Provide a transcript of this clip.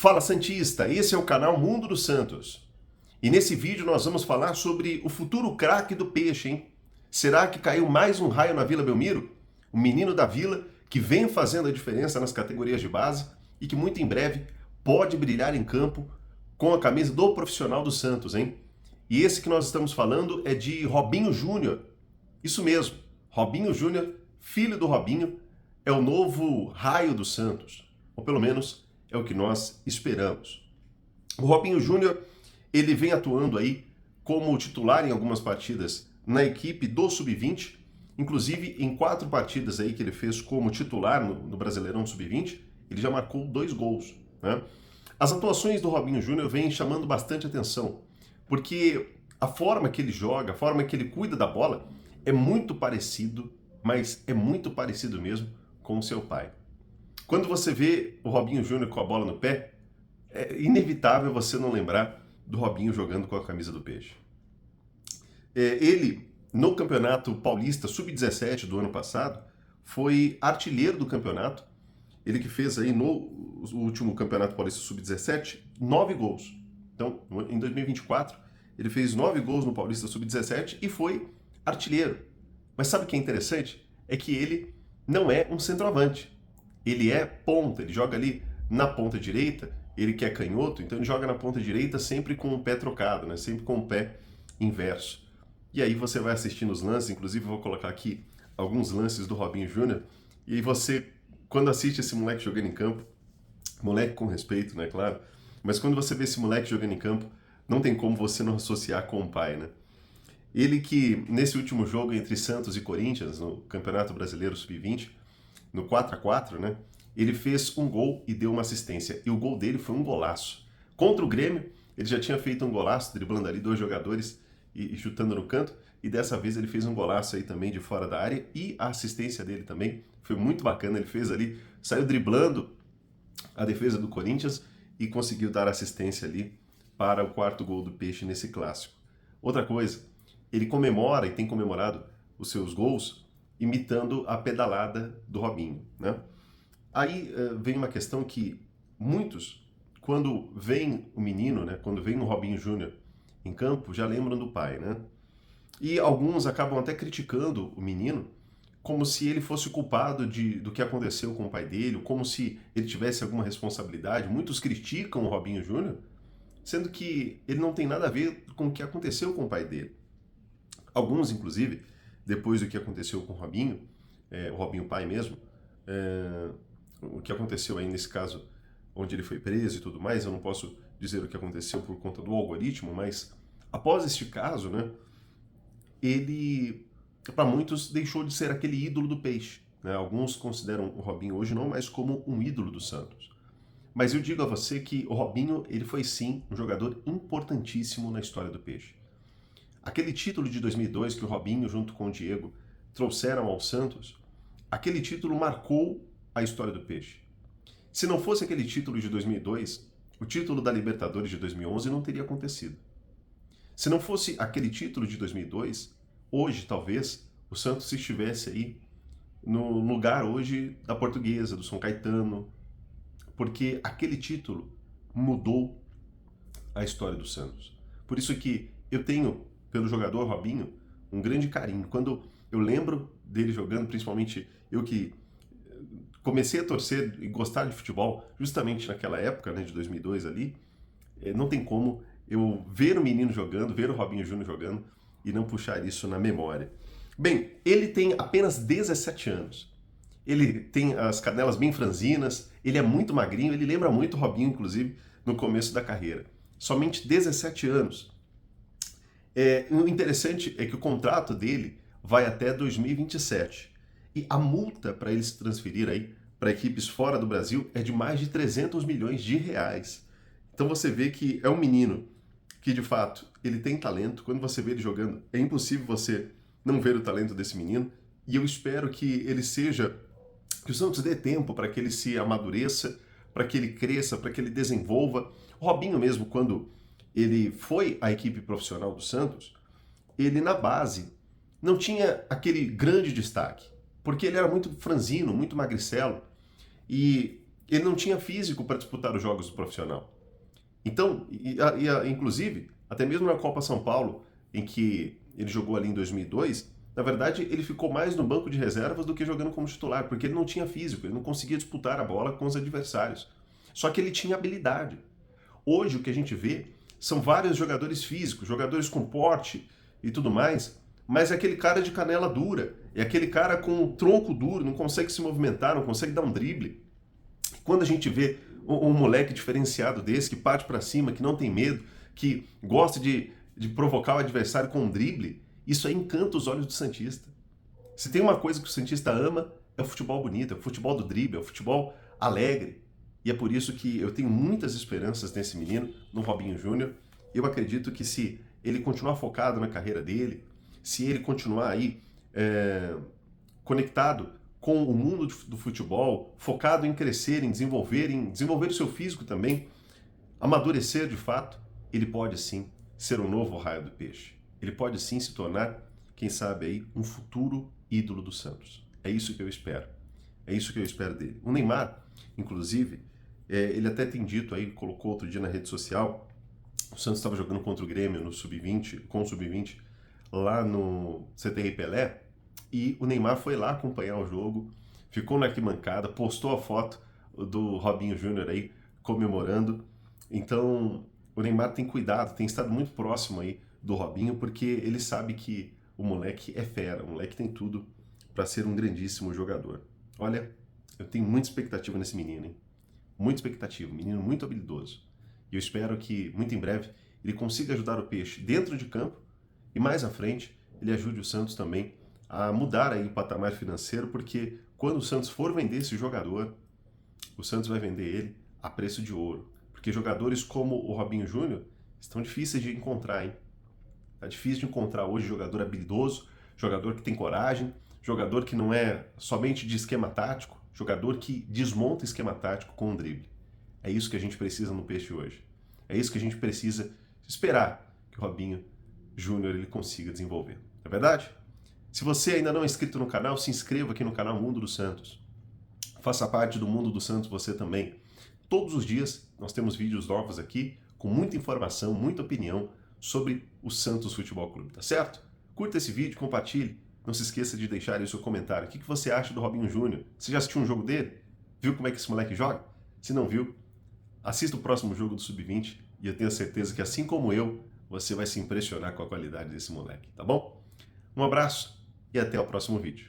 Fala Santista, esse é o canal Mundo dos Santos. E nesse vídeo nós vamos falar sobre o futuro craque do Peixe, hein? Será que caiu mais um raio na Vila Belmiro? O menino da Vila que vem fazendo a diferença nas categorias de base e que muito em breve pode brilhar em campo com a camisa do profissional do Santos, hein? E esse que nós estamos falando é de Robinho Júnior. Isso mesmo, Robinho Júnior, filho do Robinho, é o novo raio do Santos. Ou pelo menos é o que nós esperamos. O Robinho Júnior, ele vem atuando aí como titular em algumas partidas na equipe do Sub-20, inclusive em 4 partidas aí que ele fez como titular no Brasileirão Sub-20, ele já marcou 2 gols, né? As atuações do Robinho Júnior vêm chamando bastante atenção, porque a forma que ele joga, a forma que ele cuida da bola é muito parecido, mas é muito parecido mesmo com o seu pai. Quando você vê o Robinho Júnior com a bola no pé, é inevitável você não lembrar do Robinho jogando com a camisa do Peixe. Ele, no Campeonato Paulista Sub-17 do ano passado, foi artilheiro do campeonato. Ele que fez aí no último Campeonato Paulista Sub-17, 9 gols. Então, em 2024, ele fez 9 gols no Paulista Sub-17 e foi artilheiro. Mas sabe o que é interessante? É que ele não é um centroavante. Ele é ponta, ele joga ali na ponta direita, ele que é canhoto, então ele joga na ponta direita sempre com o pé trocado, né? Sempre com o pé inverso. E aí você vai assistindo os lances, inclusive eu vou colocar aqui alguns lances do Robinho Júnior, e aí você, quando assiste esse moleque jogando em campo, moleque com respeito, né, claro, mas quando você vê esse moleque jogando em campo, não tem como você não associar com o pai, né? Ele que, nesse último jogo entre Santos e Corinthians, no Campeonato Brasileiro Sub-20, no 4-4, né? Ele fez um gol e deu uma assistência. E o gol dele foi um golaço. Contra o Grêmio, ele já tinha feito um golaço, driblando ali 2 jogadores e chutando no canto. E dessa vez ele fez um golaço aí também de fora da área. E a assistência dele também foi muito bacana. Ele fez ali, saiu driblando a defesa do Corinthians e conseguiu dar assistência ali para o 4º gol do Peixe nesse clássico. Outra coisa, ele comemora e tem comemorado os seus gols imitando a pedalada do Robinho, né? Aí vem uma questão que muitos, quando vem o menino, né, quando vem o Robinho Júnior em campo, já lembram do pai, né? E alguns acabam até criticando o menino como se ele fosse o culpado do que aconteceu com o pai dele, como se ele tivesse alguma responsabilidade. Muitos criticam o Robinho Júnior, sendo que ele não tem nada a ver com o que aconteceu com o pai dele. Alguns, inclusive, depois do que aconteceu com o Robinho pai mesmo, o que aconteceu aí nesse caso, onde ele foi preso e tudo mais, eu não posso dizer o que aconteceu por conta do algoritmo, mas após este caso, né, ele, para muitos, deixou de ser aquele ídolo do Peixe, né? Alguns consideram o Robinho hoje não mais como um ídolo do Santos. Mas eu digo a você que o Robinho, ele foi sim um jogador importantíssimo na história do Peixe. Aquele título de 2002 que o Robinho, junto com o Diego, trouxeram ao Santos, aquele título marcou a história do Peixe. Se não fosse aquele título de 2002, o título da Libertadores de 2011 não teria acontecido. Se não fosse aquele título de 2002, hoje, talvez, o Santos estivesse aí no lugar hoje da Portuguesa, do São Caetano, porque aquele título mudou a história do Santos. Por isso que eu tenho, pelo jogador Robinho, um grande carinho. Quando eu lembro dele jogando, principalmente eu que comecei a torcer e gostar de futebol justamente naquela época, né, de 2002 ali, não tem como eu ver o menino jogando, ver o Robinho Júnior jogando e não puxar isso na memória. Bem, ele tem apenas 17 anos. Ele tem as canelas bem franzinas, ele é muito magrinho, ele lembra muito o Robinho, inclusive, no começo da carreira. Somente 17 anos. O interessante é que o contrato dele vai até 2027. E a multa para ele se transferir aí para equipes fora do Brasil é de mais de 300 milhões de reais. Então você vê que é um menino que, de fato, ele tem talento. Quando você vê ele jogando, é impossível você não ver o talento desse menino. E eu espero que ele seja, que o Santos dê tempo para que ele se amadureça, para que ele cresça, para que ele desenvolva. O Robinho mesmo, quando ele foi à equipe profissional do Santos, ele na base não tinha aquele grande destaque, porque ele era muito franzino, muito magricelo, e Ele não tinha físico para disputar os jogos do profissional. Então, inclusive, até mesmo na Copa São Paulo, em que ele jogou ali em 2002, na verdade ele ficou mais no banco de reservas do que jogando como titular, porque ele não tinha físico, ele não conseguia disputar a bola com os adversários. Só que ele tinha habilidade. Hoje o que a gente vê são vários jogadores físicos, jogadores com porte e tudo mais, mas é aquele cara de canela dura, é aquele cara com um tronco duro, não consegue se movimentar, não consegue dar um drible. Quando a gente vê um moleque diferenciado desse, que parte para cima, que não tem medo, que gosta de provocar o adversário com um drible, isso aí encanta os olhos do Santista. Se tem uma coisa que o Santista ama, é o futebol bonito, é o futebol do drible, é o futebol alegre. E é por isso que eu tenho muitas esperanças nesse menino, no Robinho Júnior. Eu acredito que se ele continuar focado na carreira dele, se ele continuar aí conectado com o mundo do futebol, focado em crescer, em desenvolver o seu físico também, amadurecer de fato, ele pode sim ser um novo Raio do Peixe. Ele pode sim se tornar, quem sabe aí, um futuro ídolo do Santos. É isso que eu espero. É isso que eu espero dele. O Neymar, inclusive, ele até tem dito aí, colocou outro dia na rede social, o Santos estava jogando contra o Grêmio no Sub-20, com o Sub-20, lá no CTR Pelé, e o Neymar foi lá acompanhar o jogo, ficou na arquibancada, postou a foto do Robinho Júnior aí comemorando. Então, o Neymar tem cuidado, tem estado muito próximo aí do Robinho, porque ele sabe que o moleque é fera, o moleque tem tudo para ser um grandíssimo jogador. Olha, eu tenho muita expectativa nesse menino, hein? Muita expectativa, um menino muito habilidoso. E eu espero que, muito em breve, ele consiga ajudar o Peixe dentro de campo e mais à frente ele ajude o Santos também a mudar aí o patamar financeiro, porque quando o Santos for vender esse jogador, o Santos vai vender ele a preço de ouro. Porque jogadores como o Robinho Júnior estão difíceis de encontrar, hein? Tá difícil de encontrar hoje jogador habilidoso, jogador que tem coragem, jogador que não é somente de esquema tático, jogador que desmonta esquema tático com um drible. É isso que a gente precisa no Peixe hoje. É isso que a gente precisa esperar que o Robinho Júnior ele consiga desenvolver. É verdade? Se você ainda não é inscrito no canal, se inscreva aqui no canal Mundo do Santos. Faça parte do Mundo do Santos você também. Todos os dias nós temos vídeos novos aqui com muita informação, muita opinião sobre o Santos Futebol Clube, tá certo? Curta esse vídeo, compartilhe. Não se esqueça de deixar aí o seu comentário. O que você acha do Robinho Júnior? Você já assistiu um jogo dele? Viu como é que esse moleque joga? Se não viu, assista o próximo jogo do Sub-20 e eu tenho certeza que, assim como eu, você vai se impressionar com a qualidade desse moleque, tá bom? Um abraço e até o próximo vídeo.